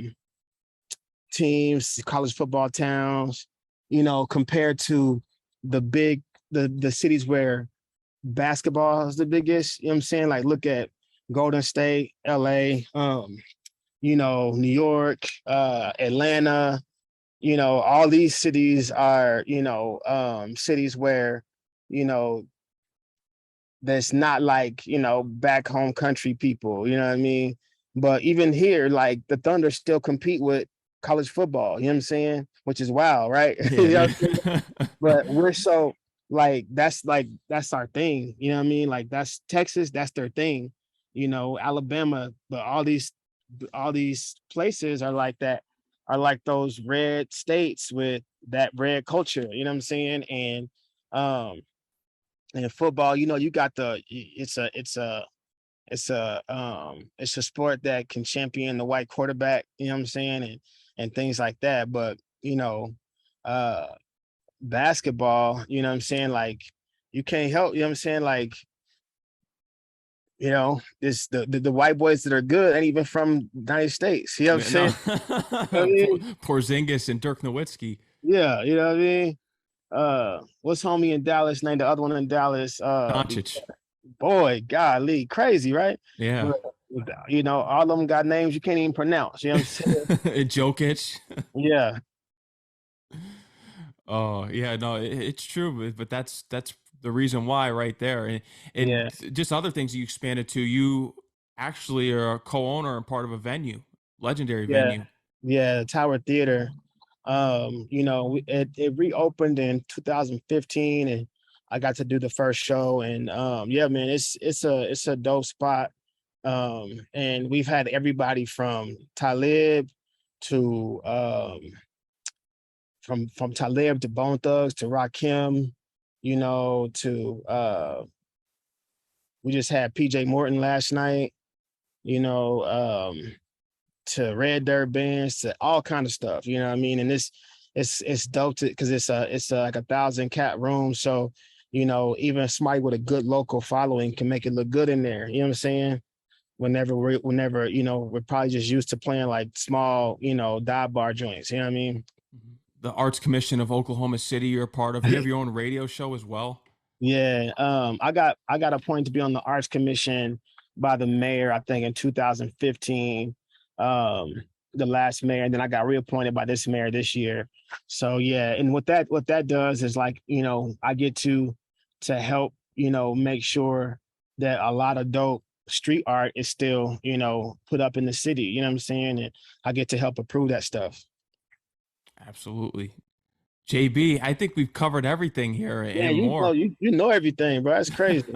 teams, college football towns, you know, compared to the big the cities where basketball is the biggest, you know what I'm saying? Like look at Golden State, LA, you know, New York, Atlanta, you know, all these cities are, you know, cities where, you know, that's not like, you know, back home country people, you know what I mean? But even here, like the Thunder still compete with college football, you know what I'm saying? Which is wild, right? Yeah, You know what I'm saying? yeah. But we're so like that's our thing, you know what I mean? Like that's Texas, that's their thing, you know, Alabama, but all these places are like that, are like those red states with that red culture, you know what I'm saying? Um and football, you know, you got it's a sport that can champion the white quarterback, you know what I'm saying, and things like that. But you know, uh basketball, you know what I'm saying, like you can't help, you know what I'm saying, like you know, this the white boys that are good ain't even from the United States, you know what I'm No, saying? I mean, Porzingis and Dirk Nowitzki. yeah, you know what I mean. What's homie in Dallas named the other one in Dallas? Doncic. Boy, golly, crazy, right? Yeah. But you know, all of them got names you can't even pronounce. You know what I'm saying? Jokic. Yeah, Oh yeah, no, it's true, but that's the reason why right there, yeah, and just other things you expanded to. You actually are a co-owner and part of a venue, legendary yeah, venue. yeah. Tower Theater. You know, it reopened in 2015, and I got to do the first show. And yeah, man, it's a dope spot. And we've had everybody from Talib to from Talib to Bone Thugs to Rakim, you know, to we just had PJ Morton last night, you know, to Red Dirt bands, to all kind of stuff, you know what I mean? And it's dope to because it's like 1,000 cat room. So, you know, even somebody with a good local following can make it look good in there. You know what I'm saying? Whenever, you know, we're probably just used to playing like small, you know, dive bar joints. You know what I mean? The Arts Commission of Oklahoma City you're a part of. You have your own radio show as well. Yeah. I got appointed to be on the Arts Commission by the mayor, I think in 2015. The last mayor, and then I got reappointed by this mayor this year. So yeah, and what that does is, like, you know, I get to help, you know, make sure that a lot of dope street art is still, you know, put up in the city. You know what I'm saying? And I get to help approve that stuff. Absolutely. JB, I think we've covered everything here Yeah, and more. you know everything, bro. That's crazy.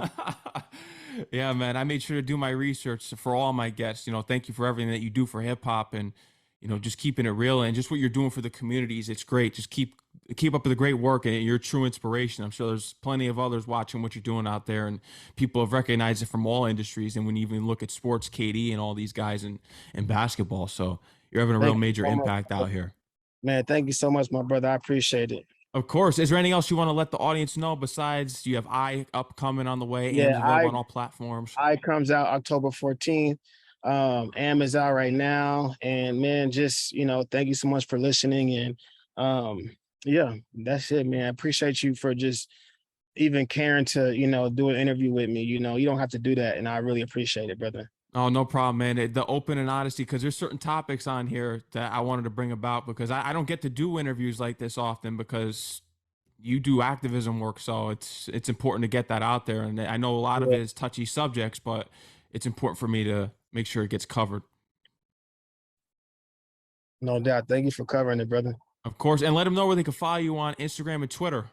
Yeah, man. I made sure to do my research for all my guests. You know, thank you for everything that you do for hip hop and, you know, just keeping it real and just what you're doing for the communities. It's great. Just keep up with the great work and you're a true inspiration. I'm sure there's plenty of others watching what you're doing out there and people have recognized it from all industries. And when you even look at sports, KD and all these guys in basketball. So you're having a real Thank you major so much, impact out here. man. Thank you so much, my brother. I appreciate it. Of course. Is there anything else you want to let the audience know besides you have I upcoming on the way? Yeah, Am's available on all platforms. I comes out October 14th. Am is out right now. And man, just, you know, thank you so much for listening. And yeah, that's it, man. I appreciate you for just even caring to, you know, do an interview with me. You know, you don't have to do that. And I really appreciate it, brother. Oh, no problem, man. The open and honesty, because there's certain topics on here that I wanted to bring about because I don't get to do interviews like this often because you do activism work. So it's important to get that out there. And I know a lot of Yeah, it is touchy subjects, but it's important for me to make sure it gets covered. no doubt. Thank you for covering it, brother. Of course. And let them know where they can follow you on Instagram and Twitter.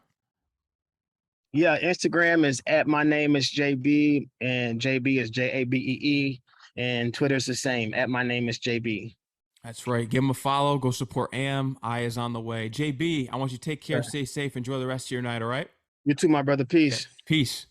Yeah, Instagram is at my name is JB, and JB is Jabee. And Twitter's the same, at my name is JB. That's right. Give them a follow. Go support Am. I is on the way. JB, I want you to take care, stay safe, enjoy the rest of your night. All right. You too, my brother. Okay. Peace. Peace.